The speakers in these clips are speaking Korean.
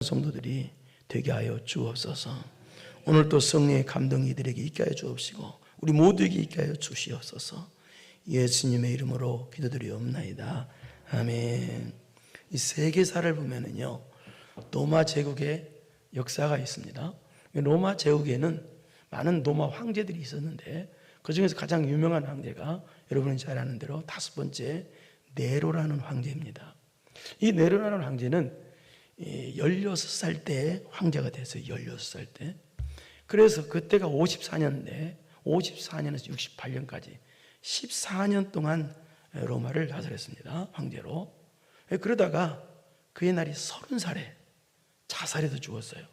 성도들이 되게 하여 주옵소서. 오늘 또 성령의 감동이 이들에게 있게 하여 주옵시고 우리 모두에게 있게 하여 주시옵소서. 예수님의 이름으로 기도드리옵나이다. 아멘. 이 세계사를 보면은요, 로마 제국의 역사가 있습니다. 로마 제국에는 많은 로마 황제들이 있었는데 그 중에서 가장 유명한 황제가 여러분이 잘 아는 대로 5번째 네로라는 황제입니다. 이 네로라는 황제는 16살 때 황제가 됐어요. 16살 때. 그래서 그때가 54년인데 54년에서 68년까지 14년 동안 로마를 다스렸습니다. 황제로. 그러다가 그의 날이 30살에 자살해서 죽었어요.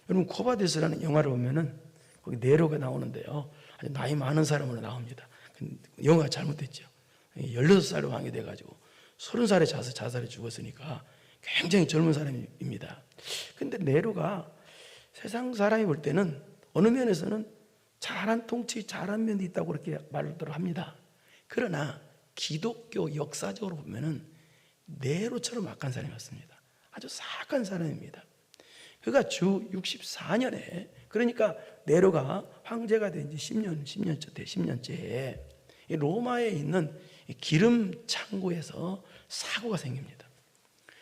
여러분 코바데스라는 영화를 보면은 거기 네로가 나오는데요, 아주 나이 많은 사람으로 나옵니다. 영화가 잘못됐죠. 16살로 왕이 돼가지고 30살에 자살해 죽었으니까 굉장히 젊은 사람입니다. 근데 네로가 세상 사람이 볼 때는 어느 면에서는 잘한 통치, 잘한 면이 있다고 그렇게 말을 합니다. 그러나 기독교 역사적으로 보면은 네로처럼 악한 사람이었습니다. 아주 사악한 사람입니다. 그가 주 64년에, 그러니까 네로가 황제가 된 지 10년째에 로마에 있는 기름 창고에서 사고가 생깁니다.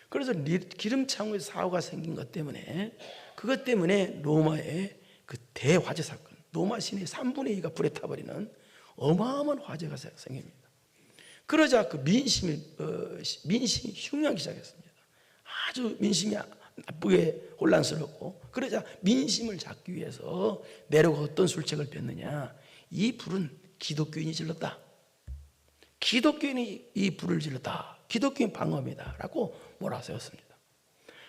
그래서 기름 창고에서 사고가 생긴 것 때문에, 그것 때문에 로마의 그 대화재 사건, 로마 시내 3분의 2가 불에 타버리는 어마어마한 화재가 생깁니다. 그러자 그 민심이 흉흉하기 시작했습니다. 아주 민심이 나쁘게 혼란스럽고, 그러자 민심을 잡기 위해서 네로가 어떤 술책을 폈느냐, 이 불은 기독교인이 질렀다, 기독교인이 이 불을 질렀다, 기독교인 방어입니다 라고 몰아세웠습니다.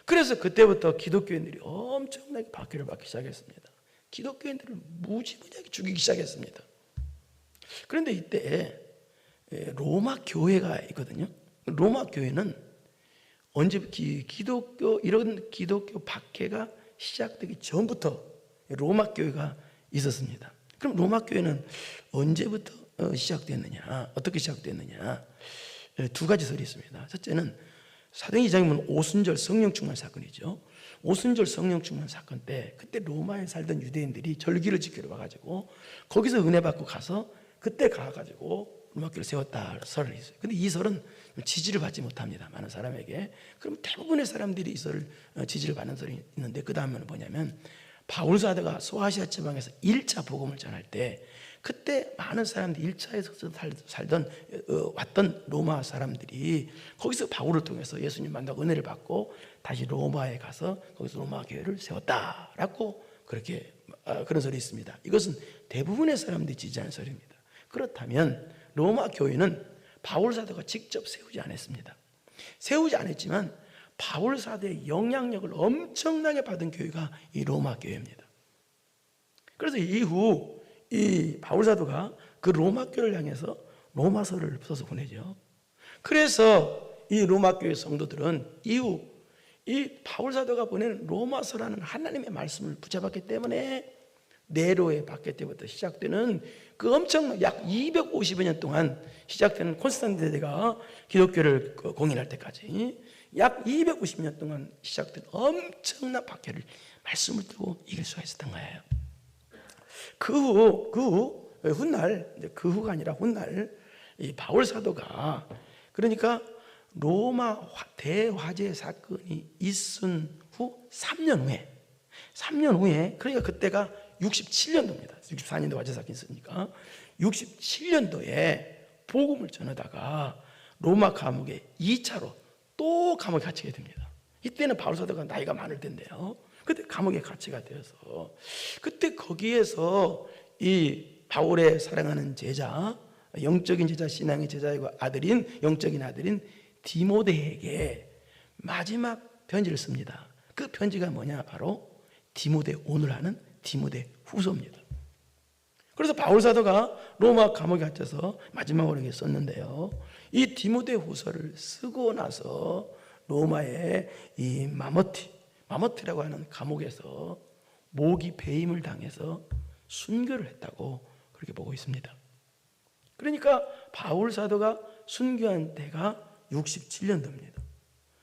그래서 그때부터 기독교인들이 엄청나게 박해를 받기 시작했습니다. 기독교인들을 무지무지하게 죽이기 시작했습니다. 그런데 이때 로마 교회가 있거든요. 로마 교회는 언제 이런 기독교 박해가 시작되기 전부터 로마 교회가 있었습니다. 그럼 로마 교회는 언제부터 시작됐느냐, 어떻게 시작됐느냐, 두 가지 설이 있습니다. 첫째는 사도행 2장에 보면 오순절 성령 충만 사건이죠. 오순절 성령 충만 사건 때, 그때 로마에 살던 유대인들이 절기를 지키러 와가지고 거기서 은혜 받고 가서 그때 가가지고 로마 교회를 세웠다 설이 있어요. 근데 이 설은 지지를 받지 못합니다, 많은 사람에게. 그럼 대부분의 사람들이 이 설을 지지를 받는 설이 있는데, 그 다음에는 뭐냐면 바울 사도가 소아시아 지방에서 1차 복음을 전할 때, 그때 많은 사람들이 1차에서 살던 왔던 로마 사람들이 거기서 바울을 통해서 예수님 만나고 은혜를 받고 다시 로마에 가서 거기서 로마 교회를 세웠다라고 그렇게 그런 설이 있습니다. 이것은 대부분의 사람들이 지지하는 설입니다. 그렇다면 로마 교회는 바울 사도가 직접 세우지 않았습니다. 세우지 않았지만 바울 사도의 영향력을 엄청나게 받은 교회가 이 로마 교회입니다. 그래서 이후 이 바울 사도가 그 로마 교회를 향해서 로마서를 써서 보내죠. 그래서 이 로마 교회 성도들은 이후 이 바울 사도가 보내는 로마서라는 하나님의 말씀을 붙잡았기 때문에 네로의 박해 때부터 시작되는 그 엄청난 약 250여 년 동안 시작되는 콘스탄틴 대제가 기독교를 공인할 때까지 약 250년 동안 시작된 엄청난 박해를 말씀을 두고 이길 수가 있었던 거예요. 그 후가 아니라 훗날 이 바울 사도가, 그러니까 로마 대화재 사건이 있은 후 3년 후에, 그러니까 그때가 67년도입니다. 64년도 화재 사건이 있으니까 67년도에 복음을 전하다가 로마 감옥에 2차로 또 감옥에 갇히게 됩니다. 이때는 바울 사도가 나이가 많을 텐데요. 그때 감옥에 갇히게 되어서 그때 거기에서 이 바울의 사랑하는 제자, 영적인 제자, 신앙의 제자이고 영적인 아들인 디모데에게 마지막 편지를 씁니다. 그 편지가 뭐냐, 바로 디모데온을 하는 디모데 후서입니다. 그래서 바울 사도가 로마 감옥에 갇혀서 마지막으로 이렇게 썼는데요, 이 디모데 후서를 쓰고 나서 로마의 이 마머티라고 하는 감옥에서 모기 배임을 당해서 순교를 했다고 그렇게 보고 있습니다. 그러니까 바울 사도가 순교한 때가 67년도입니다.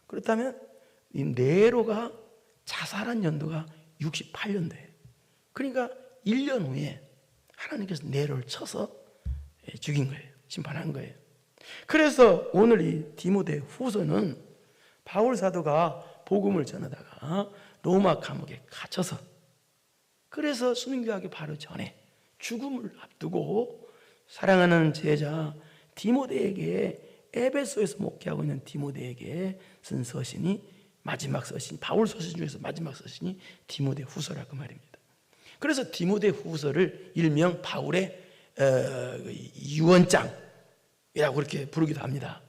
그렇다면 이 네로가 자살한 연도가 68년도예요. 그러니까 1년 후에 하나님께서 네로를 쳐서 죽인 거예요. 심판한 거예요. 그래서 오늘 이 디모데 후서는 바울 사도가 복음을 전하다가 로마 감옥에 갇혀서, 그래서 순교하기 바로 전에 죽음을 앞두고 사랑하는 제자 디모데에게, 에베소에서 목회하고 있는 디모데에게 쓴 서신이 마지막 서신, 바울 서신 중에서 마지막 서신이 디모데 후서라고 말입니다. 그래서 디모데 후서를 일명 바울의 유언장이라고 그렇게 부르기도 합니다.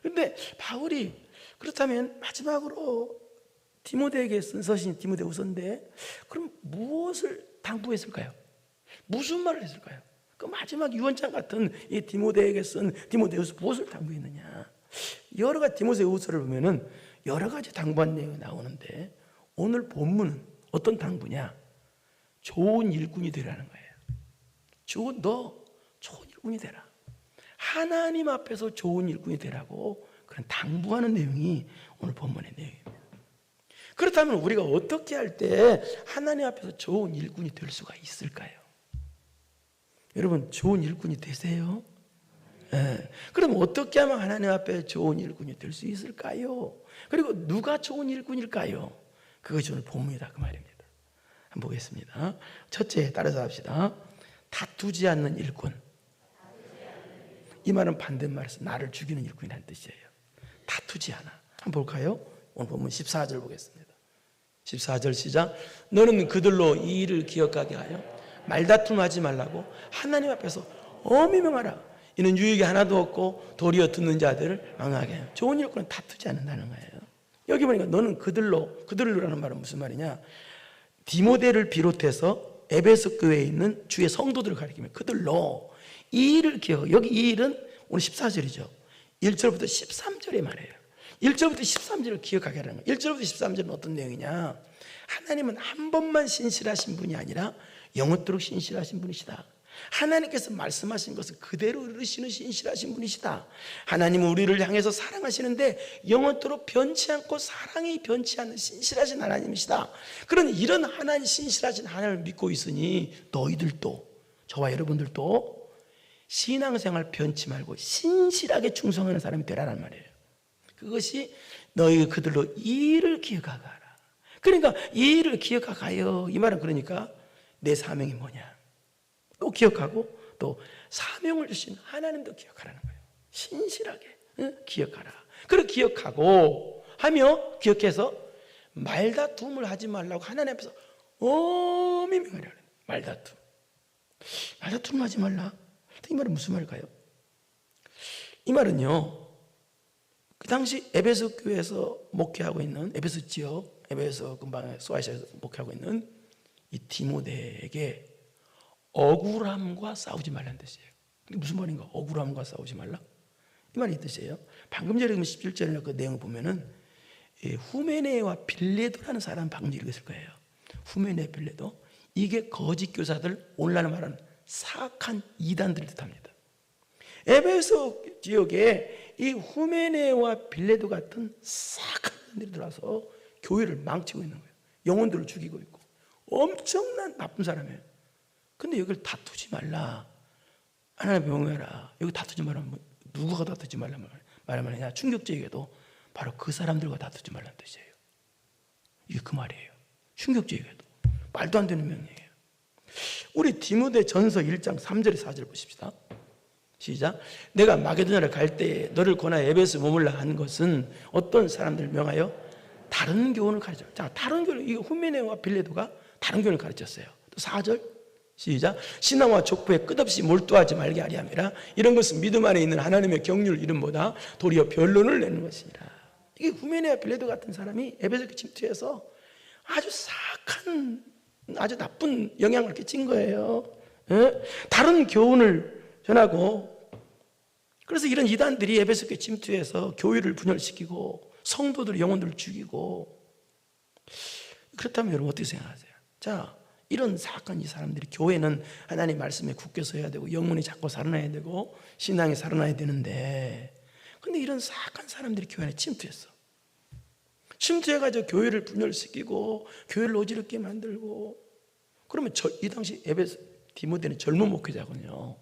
그런데 바울이 그렇다면 마지막으로 디모데에게 쓴 서신이 디모데 후서인데, 그럼 무엇을 당부했을까요? 무슨 말을 했을까요? 그 마지막 유언장 같은 이 디모데에게 쓴 디모데 후서 무엇을 당부했느냐? 여러 가지 디모데 후서를 보면은 여러 가지 당부한 내용이 나오는데, 오늘 본문은 어떤 당부냐? 좋은 일꾼이 되라는 거예요. 너 좋은 일꾼이 되라. 하나님 앞에서 좋은 일꾼이 되라고 그런 당부하는 내용이 오늘 본문의 내용입니다. 그렇다면 우리가 어떻게 할 때 하나님 앞에서 좋은 일꾼이 될 수가 있을까요? 여러분, 좋은 일꾼이 되세요? 네. 그럼 어떻게 하면 하나님 앞에 좋은 일꾼이 될 수 있을까요? 그리고 누가 좋은 일꾼일까요? 그것이 오늘 본문이다 그 말입니다. 한번 보겠습니다. 첫째, 따라서 합시다. 다투지 않는 일꾼. 이 말은 반대말에서 나를 죽이는 일꾼이라는 뜻이에요. 다투지 않아. 한번 볼까요? 오늘 본문 14절 보겠습니다. 14절 시작. 너는 그들로 이 일을 기억하게 하여 말다툼하지 말라고 하나님 앞에서 엄히 명하라. 이는 유익이 하나도 없고 도리어 듣는 자들을 망하게 해요. 좋은 일꾼은 다투지 않는다는 거예요. 여기 보니까 너는 그들로라는 말은 무슨 말이냐? 디모데를 비롯해서 에베소 교회에 있는 주의 성도들을 가리키면 그들로 이 일을 기억하고, 여기 이 일은 오늘 14절이죠. 1절부터 13절의 말이에요. 1절부터 13절을 기억하게 하라는 거예요. 1절부터 13절은 어떤 내용이냐? 하나님은 한 번만 신실하신 분이 아니라 영원토록 신실하신 분이시다. 하나님께서 말씀하신 것을 그대로 이루시는 신실하신 분이시다. 하나님은 우리를 향해서 사랑하시는데 영원토록 변치 않고 사랑이 변치 않는 신실하신 하나님이시다. 그런 이런 하나님, 신실하신 하나님을 믿고 있으니 너희들도, 저와 여러분들도 신앙생활 변치 말고 신실하게 충성하는 사람이 되라는 말이에요. 그것이 너희 그들로 이 일을 기억하게 하라. 그러니까 이 일을 기억하게 하여, 이 말은 그러니까 내 사명이 뭐냐 또 기억하고, 또 사명을 주신 하나님도 기억하라는 거예요. 신실하게 기억하라. 그렇게 기억하고 하며, 기억해서 말다툼을 하지 말라고 하나님 앞에서 엄히 명하라. 말다툼을 하지 말라. 이 말은 무슨 말일까요? 이 말은요, 그 당시 에베소 교회에서 목회하고 있는, 에베소 지역, 에베소 근방의 소아시아에서 목회하고 있는 이 디모데에게 억울함과 싸우지 말라는 뜻이에요. 근데 무슨 말인가? 억울함과 싸우지 말라? 이 말이 이 뜻이에요. 방금 전에 17절에 그 내용을 보면은 후메네와 빌레도라는 사람 방금 읽었을 거예요. 후메네, 빌레도, 이게 거짓 교사들, 오늘날 말하는 사악한 이단들을 뜻합니다. 에베소 지역에 이 후메네와 빌레도 같은 사악한 이단들이 들어와서 교회를 망치고 있는 거예요. 영혼들을 죽이고 있고 엄청난 나쁜 사람이에요. 근데 여기를 다투지 말라, 하나님 명령해라, 여기 다투지 말라면 누구가 다투지 말라면 말하냐? 충격적이게도 바로 그 사람들과 다투지 말라는 뜻이에요. 이게 그 말이에요. 충격적이게도 말도 안 되는 명령이에요. 우리 디모데 전서 1장 3절 4절 보십시다. 시작. 내가 마게도냐를 갈 때 너를 권하여 에베소에 머물라 한 것은 어떤 사람들을 명하여 다른 교훈을 가르쳐. 자, 다른 교훈, 이 후메네와 빌레도가 다른 교훈을 가르쳤어요. 또 4절 시작. 신앙과 족보에 끝없이 몰두하지 말게 하리 함이라. 이런 것은 믿음 안에 있는 하나님의 경륜 이름보다 도리어 변론을 내는 것이라. 이게 후메네와 빌레도 같은 사람이 에베소 침투해서 아주 사악한, 아주 나쁜 영향을 끼친 거예요. 다른 교훈을 전하고, 그래서 이런 이단들이 에베소 교회 침투해서 교회를 분열시키고 성도들 영혼들을 죽이고. 그렇다면 여러분 어떻게 생각하세요? 자, 이런 사악한 이 사람들이, 교회는 하나님 말씀에 굳게 서야 되고 영혼이 자꾸 살아나야 되고 신앙이 살아나야 되는데, 근데 이런 사악한 사람들이 교회 안에 침투했어. 침투해가지고 교회를 분열시키고 교회를 어지럽게 만들고. 그러면 이 당시 에베소 디모데는 젊은 목회자거든요.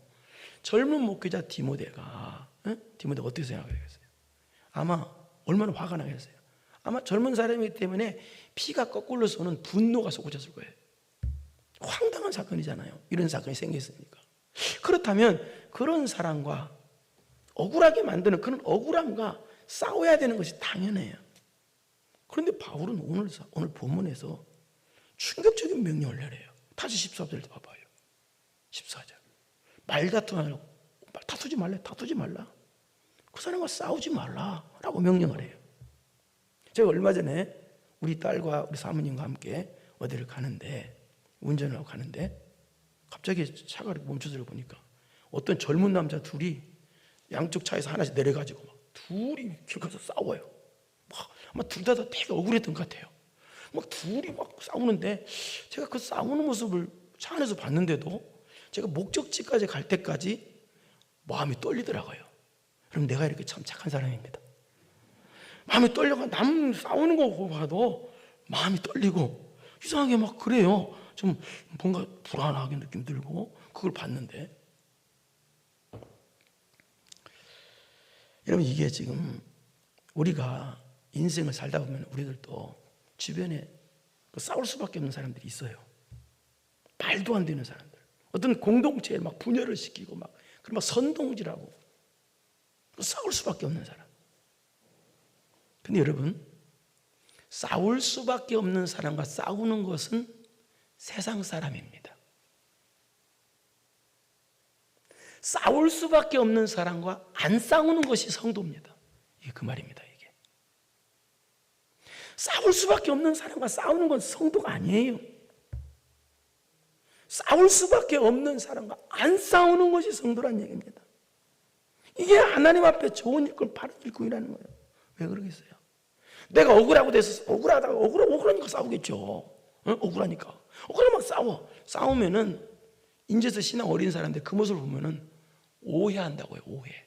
젊은 목회자 디모데가 어떻게 생각하겠어요? 아마 얼마나 화가 나겠어요? 아마 젊은 사람이기 때문에 피가 거꾸로 쏘는 분노가 솟구쳤을 거예요. 황당한 사건이잖아요. 이런 사건이 생겼으니까. 그렇다면 그런 사람과 억울하게 만드는 그런 억울함과 싸워야 되는 것이 당연해요. 그런데 바울은 오늘 본문에서 충격적인 명령을 내려요. 다시 14절 봐봐요. 14절. 다투지 말라. 그 사람과 싸우지 말라라고 명령을 해요. 제가 얼마 전에 우리 딸과 우리 사모님과 함께 어디를 가는데, 운전을 하고 가는데 갑자기 차가 멈춰서 보니까 어떤 젊은 남자 둘이 양쪽 차에서 하나씩 내려가지고 막 둘이 길 가서 싸워요. 아마 둘 다 되게 억울했던 것 같아요. 막 둘이 막 싸우는데 제가 그 싸우는 모습을 차 안에서 봤는데도 제가 목적지까지 갈 때까지 마음이 떨리더라고요. 그럼 내가 이렇게 참 착한 사람입니다. 마음이 떨려가 남 싸우는 거 봐도 마음이 떨리고 이상하게 막 그래요. 좀 뭔가 불안하게 느낌 들고 그걸 봤는데, 여러분 이게 지금 우리가 인생을 살다 보면 우리들도 주변에 싸울 수밖에 없는 사람들이 있어요. 말도 안 되는 사람들, 어떤 공동체에 막 분열을 시키고 막 선동질하고 싸울 수밖에 없는 사람. 근데 여러분, 싸울 수밖에 없는 사람과 싸우는 것은 세상 사람입니다. 싸울 수밖에 없는 사람과 안 싸우는 것이 성도입니다. 이게 그 말입니다. 이게 싸울 수밖에 없는 사람과 싸우는 건 성도가 아니에요. 싸울 수밖에 없는 사람과 안 싸우는 것이 성도란 얘기입니다. 이게 하나님 앞에 좋은 일꾼, 바른 일꾼이라는 거예요. 왜 그러겠어요? 내가 억울하고 돼서 억울하다가 억울하니까 싸우겠죠. 억울하니까. 억울하면 싸워. 싸우면은 인제서 신앙 어린 사람들 그 모습을 보면은 오해한다고요. 오해.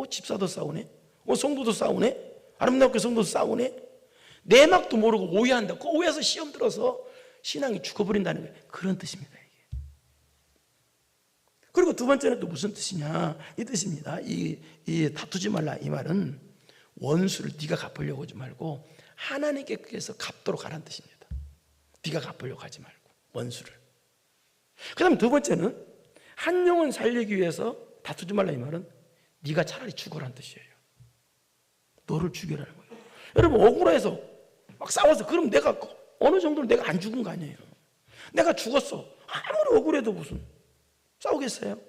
집사도 싸우네. 성도도 싸우네. 아름답게 성도도 싸우네. 내막도 모르고 오해한다. 그 오해해서 시험 들어서 신앙이 죽어버린다는 거예요. 그런 뜻입니다. 이게. 그리고 두 번째는 또 무슨 뜻이냐? 이 뜻입니다. 이 다투지 말라 이 말은 원수를 네가 갚으려고 하지 말고 하나님께서 갚도록 하라는 뜻입니다. 네가 갚으려고 하지 말고 원수를. 그 다음 두 번째는 한 영혼 살리기 위해서 다투지 말라 이 말은 네가 차라리 죽어라는 뜻이에요. 너를 죽여라는 거예요. 여러분 억울해서 막 싸워서 그럼 내가 어느 정도는 내가 안 죽은 거 아니에요. 내가 죽었어. 아무리 억울해도 무슨 싸우겠어요?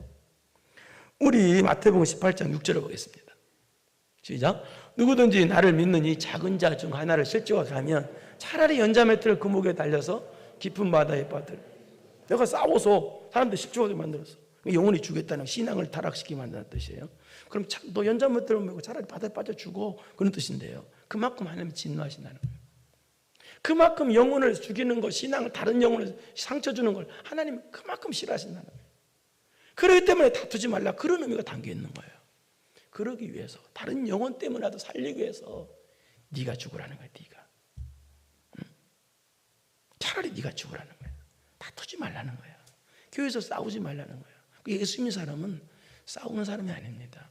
우리 마태복음 18장 6절을 보겠습니다. 시작. 누구든지 나를 믿는 이 작은 자 중 하나를 실족하게 하면 차라리 연자매트를 그 목에 달려서 깊은 바다에 빠뜨려. 내가 싸워서 사람들 실족하게 만들었어. 영혼이 죽겠다는 신앙을 타락시키게 만드는 뜻이에요. 그럼 너 연자매트를 메고 차라리 바다에 빠져 죽어. 그런 뜻인데요. 그만큼 하나님이 진노하신다는 거예요. 그만큼 영혼을 죽이는 것, 신앙을 다른 영혼을 상처 주는 걸 하나님이 그만큼 싫어하신다는 거예요. 그렇기 때문에 다투지 말라 그런 의미가 담겨 있는 거예요. 그러기 위해서 다른 영혼 때문에라도 살리기 위해서 네가 죽으라는 거야. 네가 차라리 네가 죽으라는 거야. 다투지 말라는 거야. 교회에서 싸우지 말라는 거야. 예수 믿는 사람은 싸우는 사람이 아닙니다.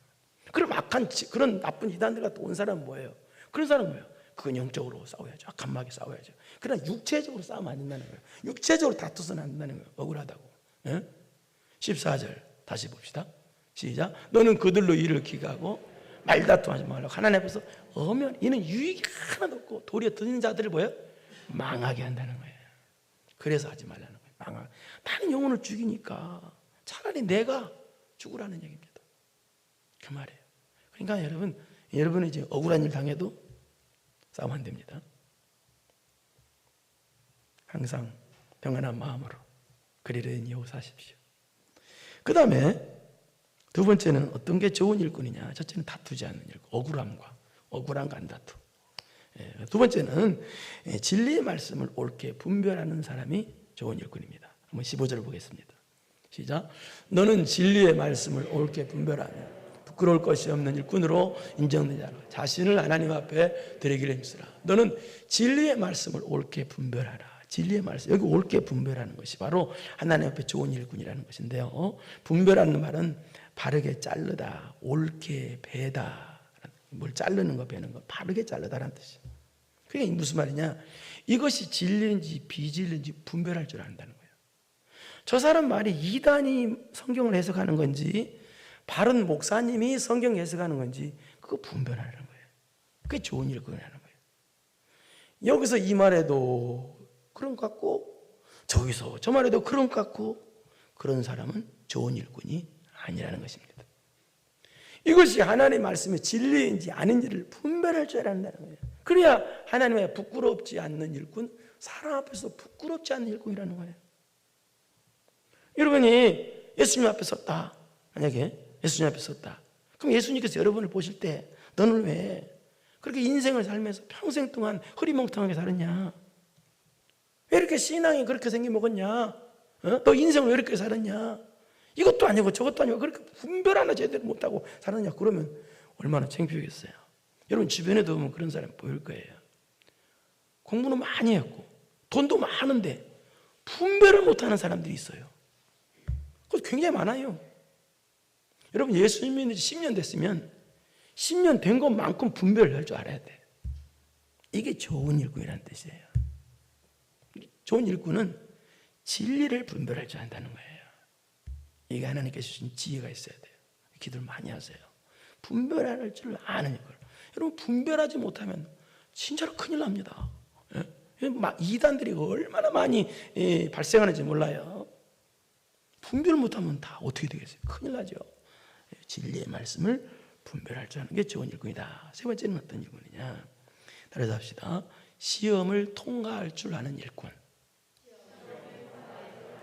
그럼 악한 그런 나쁜 이단들 같은 온 사람은 뭐예요? 그런 사람은 뭐예요? 그건 영적으로 싸워야죠. 악한마게 싸워야죠. 그러나 육체적으로 싸우면 안 된다는 거예요. 육체적으로 다투서는 안 된다는 거예요. 억울하다고. 14절 다시 봅시다. 시작. 너는 그들로 일을 기가하고 말다툼하지 말라고 하나님 앞에서 어면 이는 유익이 하나도 없고 도리어 듣는 자들을 뭐예요? 망하게 한다는 거예요. 그래서 하지 말라는 거예요. 나는 영혼을 죽이니까 차라리 내가 죽으라는 얘기입니다. 그 말이에요. 그러니까 여러분이 이제 억울한 일 당해도 싸우면 안 됩니다. 항상 평안한 마음으로 그리려니 여호 사십시오. 그 다음에 두 번째는 어떤 게 좋은 일꾼이냐? 첫째는 다투지 않는 일꾼, 억울함과 안 다투. 두 번째는 진리의 말씀을 옳게 분별하는 사람이 좋은 일꾼입니다. 한번 15절을 보겠습니다. 시작. 너는 진리의 말씀을 옳게 분별하며 부끄러울 것이 없는 일꾼으로 인정된 자로 자신을 하나님 앞에 드리기를 힘쓰라. 너는 진리의 말씀을 옳게 분별하라. 진리의 말씀, 여기 옳게 분별하는 것이 바로 하나님 앞에 좋은 일꾼이라는 것인데요. 분별하는 말은 바르게 자르다, 옳게 베다. 뭘 자르는 거, 베는 거, 바르게 자르다라는 뜻이에요. 그게 무슨 말이냐? 이것이 진리인지 비진리인지 분별할 줄 안다는 거예요. 저 사람 말이 이단이 성경을 해석하는 건지 바른 목사님이 성경 해석하는 건지 그거 분별하는 거예요. 그게 좋은 일꾼이라는 거예요. 여기서 이 말에도 그런 것 같고 저기서 저 말에도 그런 것 같고 그런 사람은 좋은 일꾼이 아니라는 것입니다. 이것이 하나님의 말씀의 진리인지 아닌지를 분별할 줄 알아야 한다는 거예요. 그래야 하나님의 부끄럽지 않는 일꾼, 사람 앞에서 부끄럽지 않는 일꾼이라는 거예요. 여러분이 예수님 앞에 섰다. 만약에 예수님 앞에 섰다. 그럼 예수님께서 여러분을 보실 때 너는 왜 그렇게 인생을 살면서 평생 동안 흐리멍텅하게 살았냐? 왜 이렇게 신앙이 그렇게 생겨먹었냐? 너 인생을 왜 이렇게 살았냐? 이것도 아니고 저것도 아니고 그렇게 분별 하나 제대로 못하고 살았냐? 그러면 얼마나 창피하겠어요. 여러분 주변에도 보면 그런 사람 보일 거예요. 공부는 많이 했고 돈도 많은데 분별을 못하는 사람들이 있어요. 그것도 굉장히 많아요. 여러분 예수님 믿는 지 10년 됐으면 10년 된 것만큼 분별을 할 줄 알아야 돼. 이게 좋은 일꾼이라는 뜻이에요. 좋은 일꾼은 진리를 분별할 줄 안다는 거예요. 이게 하나님께서 주신 지혜가 있어야 돼요. 기도를 많이 하세요. 분별할 줄 아는 걸. 여러분 분별하지 못하면 진짜로 큰일 납니다. 이단들이 얼마나 많이 발생하는지 몰라요. 분별 못하면 다 어떻게 되겠어요? 큰일 나죠. 진리의 말씀을 분별할 줄 아는 게 좋은 일꾼이다. 세 번째는 어떤 일꾼이냐? 따라서 합시다. 시험을 통과할 줄 아는 일꾼.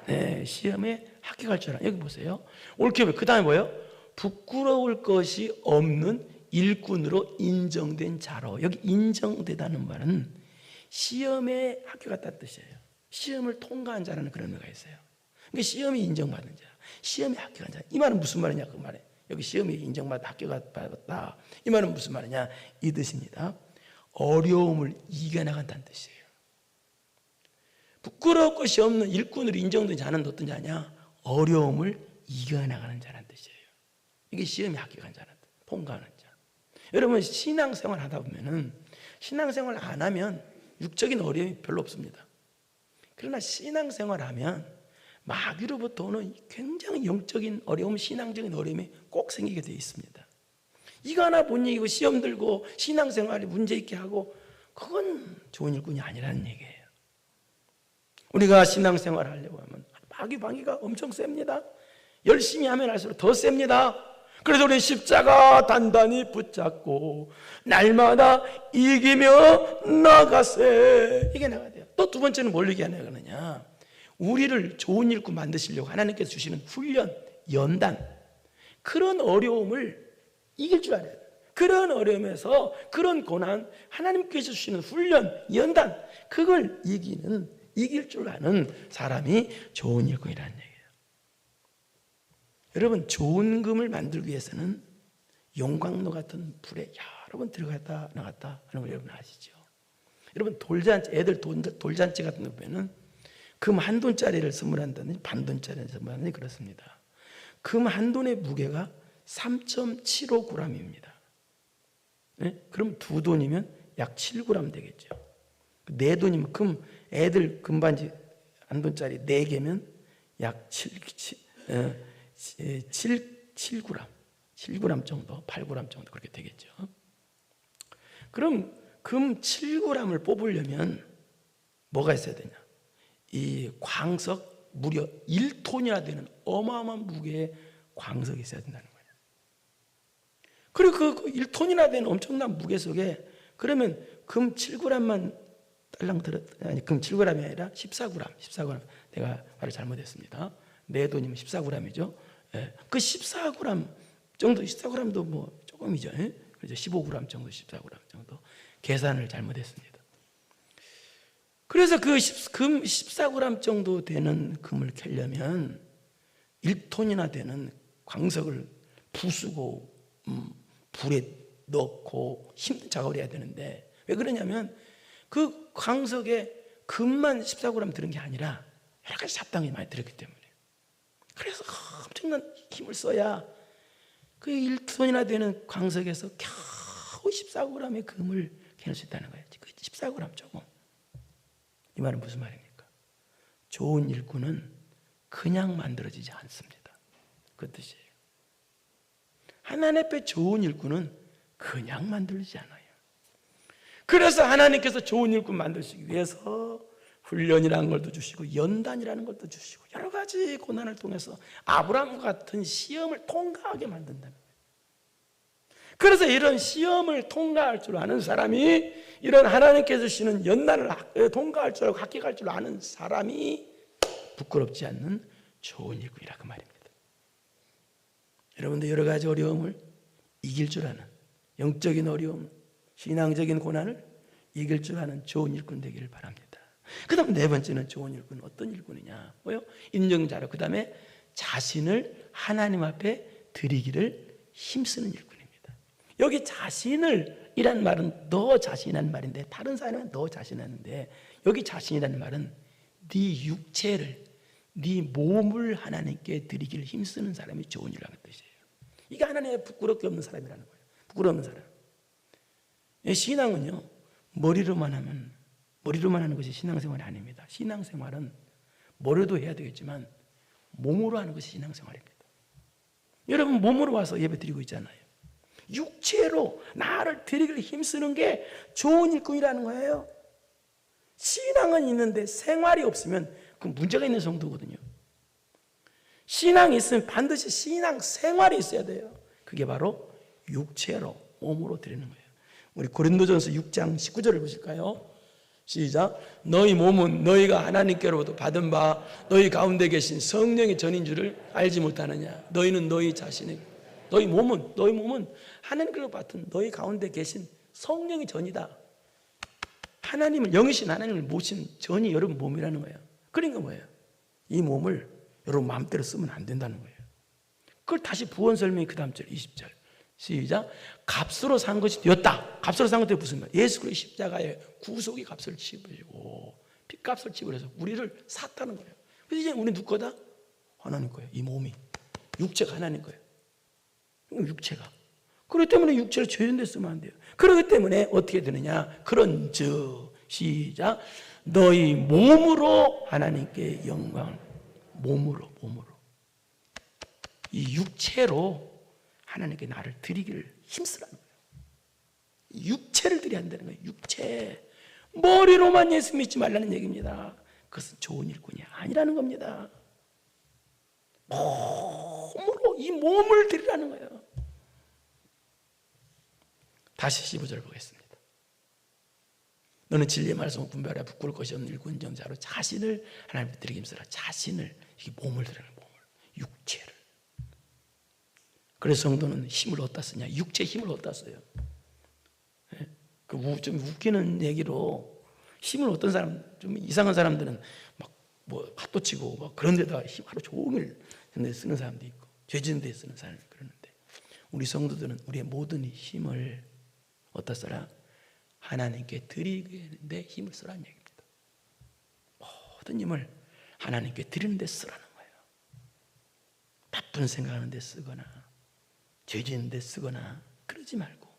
네, 시험에 합격할 줄 아는. 여기 보세요. 옳게 그 다음에 뭐예요? 부끄러울 것이 없는 일꾼으로 인정된 자로. 여기 인정되다는 말은 시험에 합격했다는 뜻이에요. 시험을 통과한 자라는 그런 의미가 있어요. 그러니까 시험이 인정받은 자, 시험에 합격한 자. 이 말은 무슨 말이냐? 그 말에 여기 시험이 인정받아 합격받았다. 이 말은 무슨 말이냐? 이 뜻입니다. 어려움을 이겨나간다는 뜻이에요. 부끄러울 것이 없는 일꾼으로 인정된 자는 어떤 자냐? 어려움을 이겨나가는 자라는 뜻이에요. 이게 시험에 합격한 자라는 뜻, 통과하는 자. 여러분 신앙생활 하다 보면은 신앙생활 안 하면 육적인 어려움이 별로 없습니다. 그러나 신앙생활 하면 마귀로부터 오는 굉장히 영적인 어려움, 신앙적인 어려움이 꼭 생기게 되어 있습니다. 이거 하나 못 이기고 시험 들고 신앙생활에 문제 있게 하고 그건 좋은 일꾼이 아니라는 얘기예요. 우리가 신앙생활 하려고 하면 마귀 방해가 엄청 셉니다. 열심히 하면 할수록 더 셉니다. 그래서 우리 십자가 단단히 붙잡고 날마다 이기며 나가세. 이게 나가야 돼요. 또 두 번째는 뭘 얘기하느냐? 우리를 좋은 일꾼 만드시려고 하나님께서 주시는 훈련, 연단, 그런 어려움을 이길 줄 알아야 돼요. 그런 어려움에서 그런 고난, 하나님께서 주시는 훈련, 연단, 그걸 이길 줄 아는 사람이 좋은 일꾼이라는 얘기예요. 여러분 좋은 금을 만들기 위해서는 용광로 같은 불에 여러 번 들어갔다 나갔다 하는 걸 여러분 아시죠? 여러분 돌잔치, 애들 돌잔치 같은 거 보면은 금 한 돈짜리를 선물한다든지 반 돈짜리를 선물한다든지 그렇습니다. 금 한 돈의 무게가 3.75g입니다. 네? 그럼 두 돈이면 약 7g 되겠죠. 네 돈이면 애들 금반지 한 돈짜리 4개면 약 7g, 7g 정도, 8g 정도 그렇게 되겠죠. 그럼 금 7g을 뽑으려면 뭐가 있어야 되냐? 이 광석 무려 1톤이나 되는 어마어마한 무게의 광석이 있어야 된다는 거예요. 그리고 그 1톤이나 되는 엄청난 무게 속에 그러면 금 7g만 딸랑 아니 금 7g이 아니라 14g. 내가 말을 잘못했습니다. 내 돈이면 14g이죠. 예. 그 14g 정도, 14g도 뭐 조금이죠. 예? 그래서 15g 정도, 14g 정도 계산을 잘못했습니다. 그래서 그 금 14g 정도 되는 금을 캐려면 1톤이나 되는 광석을 부수고 불에 넣고 힘든 작업을 해야 되는데, 왜 그러냐면 그 광석에 금만 14g 들은 게 아니라 여러 가지 잡담이 많이 들었기 때문에. 그래서 엄청난 힘을 써야 그 1톤이나 되는 광석에서 겨우 14g의 금을 캐낼 수 있다는 거예요. 그 14g 조금. 이 말은 무슨 말입니까? 좋은 일꾼은 그냥 만들어지지 않습니다. 그 뜻이에요. 하나님 앞에 좋은 일꾼은 그냥 만들지 않아요. 그래서 하나님께서 좋은 일꾼 만드시기 위해서 훈련이라는 것도 주시고 연단이라는 것도 주시고 여러 가지 고난을 통해서 아브라함과 같은 시험을 통과하게 만든다는 거예요. 그래서 이런 시험을 통과할 줄 아는 사람이, 이런 하나님께서 주시는 연단을 통과할 줄 알고 합격할 줄 아는 사람이 부끄럽지 않는 좋은 일꾼이라 그 말입니다. 여러분들 여러 가지 어려움을 이길 줄 아는, 영적인 어려움, 신앙적인 고난을 이길 줄 아는 좋은 일꾼 되기를 바랍니다. 그 다음 네 번째는 좋은 일꾼은 어떤 일꾼이냐? 뭐요? 인정자로, 그 다음에 자신을 하나님 앞에 드리기를 힘쓰는 일꾼입니다. 여기 자신을 이란 말은 너 자신이라는 말인데, 다른 사람은 너 자신하는데, 여기 자신이라는 말은 네 육체를, 네 몸을 하나님께 드리기를 힘쓰는 사람이 좋은 일이라는 뜻이에요. 이게 하나님의 부끄럽게 없는 사람이라는 거예요. 부끄러운 사람. 신앙은요, 머리로만 하는 것이 신앙생활이 아닙니다. 신앙생활은 머리도 해야 되겠지만 몸으로 하는 것이 신앙생활입니다. 여러분 몸으로 와서 예배 드리고 있잖아요. 육체로 나를 드리기를 힘쓰는 게 좋은 일꾼이라는 거예요. 신앙은 있는데 생활이 없으면 그 문제가 있는 성도거든요. 신앙이 있으면 반드시 신앙 생활이 있어야 돼요. 그게 바로 육체로, 몸으로 드리는 거예요. 우리 고린도전서 6장 19절을 보실까요? 시작. 너희 몸은 너희가 하나님께로부터 받은 바 너희 가운데 계신 성령의 전인 줄을 알지 못하느냐. 너희는 너희 자신의, 너희 몸은 하나님께로부터 받은 너희 가운데 계신 성령의 전이다. 하나님을, 영이신 하나님을 모신 전이 여러분 몸이라는 거예요. 그러니까 뭐예요? 이 몸을 여러분 마음대로 쓰면 안 된다는 거예요. 그걸 다시 부언 설명이 그 다음 절 20절. 시작. 값으로 산 것이 되었다. 값으로 산 것도 무슨 말? 예수 그리스도의 십자가에 구속의 값을 지불하고 핏값을 지불해서 우리를 샀다는 거예요. 그래서 이제 우리 누구 거다? 하나님 거예요. 이 몸이, 육체가 하나님 거예요. 육체가. 그렇기 때문에 육체를 죄인 데 쓰면 안 돼요. 그렇기 때문에 어떻게 되느냐? 그런즉 시작. 너희 몸으로 하나님께 영광을, 몸으로 이 육체로 하나님께 나를 드리기를 힘쓰라는 거예요. 육체를 드려야 한다는 거예요. 육체. 머리로만 예수 믿지 말라는 얘기입니다. 그것은 좋은 일꾼이 아니라는 겁니다. 몸으로, 이 몸을 드리라는 거예요. 다시 15절 보겠습니다. 너는 진리의 말씀을 분별하여 부끄러울 것이 없는 일꾼 정자로 자신을 하나님께 드리기 힘쓰라. 자신을, 이게 몸을 드리는 몸을, 육체를. 그래서 성도는 힘을 어디다 쓰냐? 육체의 힘을 어디다 써요? 좀 웃기는 얘기로 힘을 어떤 사람, 좀 이상한 사람들은 막 뭐 핫도 치고 막 그런 데다가 힘 하루 종일 쓰는 사람도 있고 죄 짓는 데 쓰는 사람이 그러는데, 우리 성도들은 우리의 모든 힘을 어디다 써라? 하나님께 드리는데 힘을 쓰라는 얘기입니다. 모든 힘을 하나님께 드리는 데 쓰라는 거예요. 나쁜 생각하는 데 쓰거나 죄 짓는 데 쓰거나 그러지 말고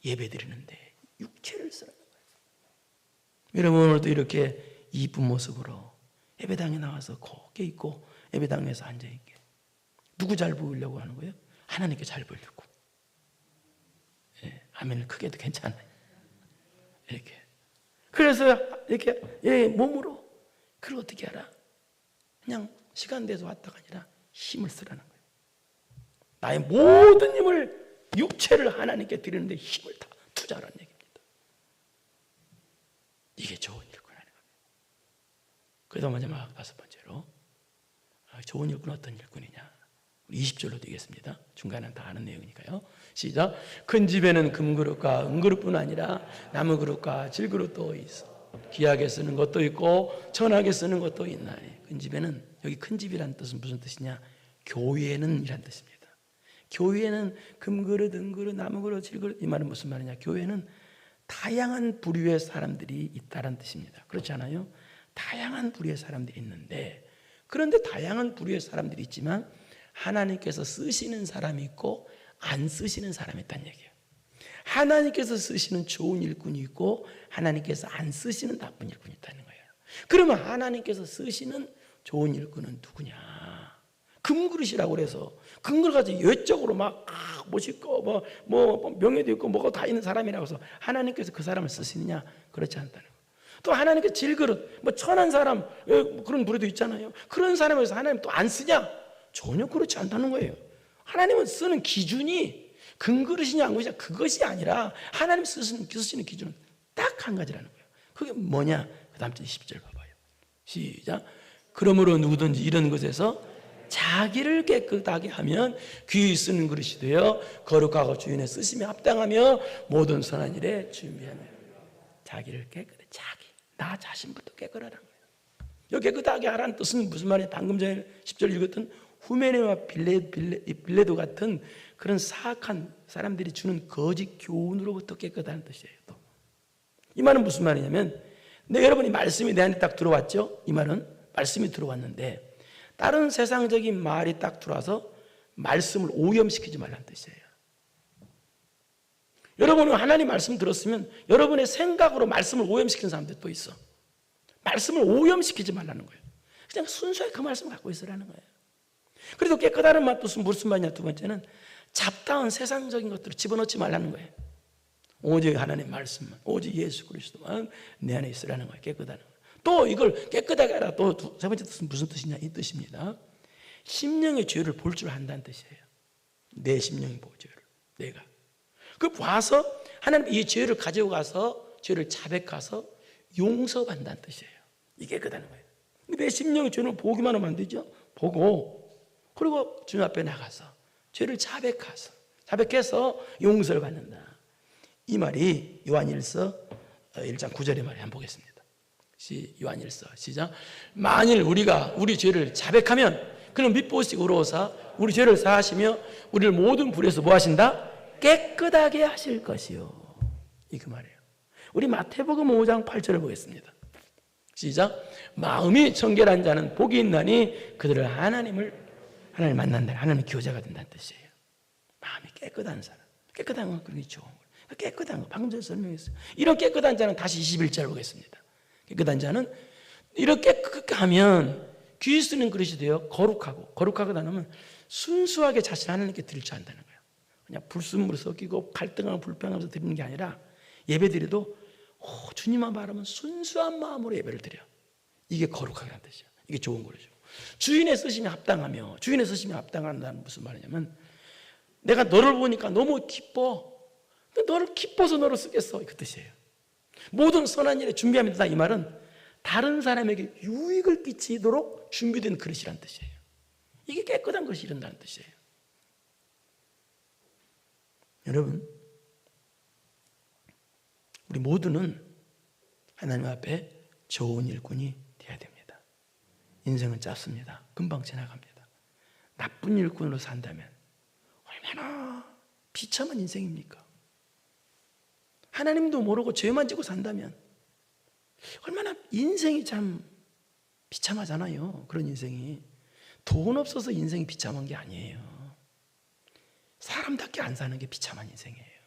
예배 드리는데 육체를 쓰라는 거예요. 여러분 오늘도 이렇게 이쁜 모습으로 예배당에 나와서 곱게 입고 예배당에서 앉아있게, 누구 잘 보이려고 하는 거예요? 하나님께 잘 보이려고. 아멘을 크게 해도 괜찮아요. 이렇게. 그래서 이렇게 몸으로. 그걸 어떻게 알아? 그냥 시간 돼서 왔다가 아니라 힘을 쓰라는 거예요. 나의 모든 힘을, 육체를 하나님께 드리는데 힘을 다 투자하라는 얘기입니다. 이게 좋은 일꾼이라는 겁니다. 그래서 마지막 5번째로 좋은 일꾼은 어떤 일꾼이냐? 20절로 되겠습니다. 중간은 다 아는 내용이니까요. 시작. 큰 집에는 금그릇과 은그릇뿐 아니라 나무그릇과 질그릇도 있어. 귀하게 쓰는 것도 있고 천하게 쓰는 것도 있나니. 큰 집에는, 여기 큰 집이라는 뜻은 무슨 뜻이냐? 교회는 이란 뜻입니다. 교회는 금그릇, 은그릇, 나무그릇, 질그릇, 이 말은 무슨 말이냐? 교회는 다양한 부류의 사람들이 있다는 뜻입니다. 그렇지 않아요? 다양한 부류의 사람들이 있는데, 그런데 다양한 부류의 사람들이 있지만 하나님께서 쓰시는 사람이 있고 안 쓰시는 사람이 있다는 얘기예요. 하나님께서 쓰시는 좋은 일꾼이 있고 하나님께서 안 쓰시는 나쁜 일꾼이 있다는 거예요. 그러면 하나님께서 쓰시는 좋은 일꾼은 누구냐? 금그릇이라고 그래서 금그릇 가지고 외적으로 막 멋있고 뭐 명예도 있고 뭐가 다 있는 사람이라고 해서 하나님께서 그 사람을 쓰시느냐? 그렇지 않다는 거예요. 또 하나님께서 질그릇, 뭐 천한 사람, 그런 부류도 있잖아요. 그런 사람에서 하나님 또 안 쓰냐? 전혀 그렇지 않다는 거예요. 하나님은 쓰는 기준이 금그릇이냐 안 그릇이냐 그것이 아니라 하나님 쓰시는 기준은 딱 한 가지라는 거예요. 그게 뭐냐? 그 다음 절 20절 봐봐요. 시작. 그러므로 누구든지 이런 것에서 자기를 깨끗하게 하면 귀히 쓰는 그릇이 되어 거룩하고 주인의 쓰심에 합당하며 모든 선한 일에 준비하며 자기를 깨끗해. 자기, 나 자신부터 깨끗하라는 거예요. 여기 깨끗하게 하라는 뜻은 무슨 말이에요? 방금 전에 10절 읽었던 후메네와 빌레도 같은 그런 사악한 사람들이 주는 거짓 교훈으로부터 깨끗하다는 뜻이에요. 또. 이 말은 무슨 말이냐면 여러분이 말씀이 내 안에 딱 들어왔죠? 이 말은 말씀이 들어왔는데 다른 세상적인 말이 딱 들어와서 말씀을 오염시키지 말라는 뜻이에요. 여러분은 하나님 말씀 들었으면 여러분의 생각으로 말씀을 오염시키는 사람들 또 있어. 말씀을 오염시키지 말라는 거예요. 그냥 순수하게 그 말씀을 갖고 있으라는 거예요. 그래도 깨끗하다는 뜻은 무슨 말이냐? 두 번째는 잡다한 세상적인 것들을 집어넣지 말라는 거예요. 오직 하나님 말씀만, 오직 예수 그리스도만 내 안에 있으라는 거예요. 깨끗하다는 거예요. 또 이걸 깨끗하게 하라. 또 세 번째 뜻은 무슨 뜻이냐? 이 뜻입니다. 심령의 죄를 볼 줄 안다는 뜻이에요. 내 심령이 보고 죄를 내가 그 봐서 하나님 이 죄를 가지고 가서 죄를 자백해서 용서한다는 뜻이에요. 이게 깨끗하는 거예요. 내 심령의 죄를 보기만 하면 안 되죠. 보고 그리고 주님 앞에 나가서 죄를 자백해서 용서를 받는다. 이 말이 요한일서 1장 9절의 말에 한번 보겠습니다. 요한일서 시작. 만일 우리가 우리 죄를 자백하면 그는 믿보시고 의로우사 우리 죄를 사하시며 우리를 모든 불에서 뭐 하신다? 깨끗하게 하실 것이요. 이 그 말이에요. 우리 마태복음 5장 8절을 보겠습니다. 시작. 마음이 청결한 자는 복이 있나니 그들을 하나님 만난다. 하나님의 교제가 된다는 뜻이에요. 마음이 깨끗한 사람. 깨끗한 건 그게 좋은 거예요. 깨끗한 거 방금 전에 설명했어요. 이런 깨끗한 자는 다시 21절 보겠습니다. 깨끗한 자는 이렇게 깨끗하게 하면 귀 쓰는 그릇이 되어 거룩하고 나면 순수하게 자신 하나님께 드릴 줄 안다는 거예요. 그냥 불순물을 섞이고 갈등하고 불평하면서 드리는 게 아니라 예배 드려도 주님만 바라면 순수한 마음으로 예배를 드려. 이게 거룩하다는 뜻이에요. 이게 좋은 거죠. 주인의 쓰심에 합당하며 주인의 쓰심에 합당한다는 무슨 말이냐면 내가 너를 보니까 너무 기뻐. 너를 기뻐서 너를 쓰겠어. 그 뜻이에요. 모든 선한 일에 준비하면 된다. 이 말은 다른 사람에게 유익을 끼치도록 준비된 그릇이라는 뜻이에요. 이게 깨끗한 것이 이른다는 뜻이에요. 여러분, 우리 모두는 하나님 앞에 좋은 일꾼이 되어야 됩니다. 인생은 짧습니다. 금방 지나갑니다. 나쁜 일꾼으로 산다면 얼마나 비참한 인생입니까? 하나님도 모르고 죄만 지고 산다면 얼마나 인생이 참 비참하잖아요. 그런 인생이. 돈 없어서 인생이 비참한 게 아니에요. 사람답게 안 사는 게 비참한 인생이에요.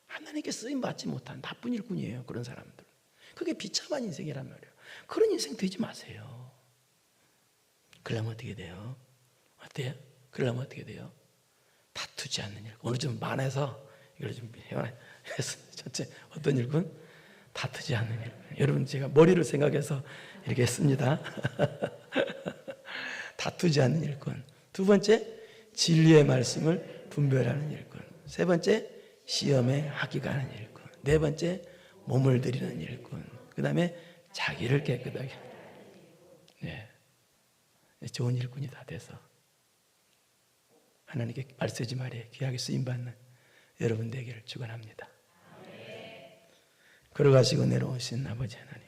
하나님께 쓰임받지 못한 나쁜 일꾼이에요. 그런 사람들. 그게 비참한 인생이란 말이에요. 그런 인생 되지 마세요. 그러면 어떻게 돼요? 어때요? 그러면 어떻게 돼요? 다투지 않는 일. 오늘 좀 만해서 이걸 좀 했습니다. 첫째, 어떤 일꾼? 다투지 않는 일꾼. 여러분, 제가 머리를 생각해서 이렇게 했습니다. 다투지 않는 일꾼. 두 번째, 진리의 말씀을 분별하는 일꾼. 세 번째, 시험에 합격하는 일꾼. 네 번째, 몸을 들이는 일꾼. 그 다음에 자기를 깨끗하게. 네. 좋은 일꾼이 다 돼서 하나님께 말쓰지 말에 귀하게 쓰임받는 여러분 되기를 축원합니다. 걸어가시고 내려오신 아버지 하나님,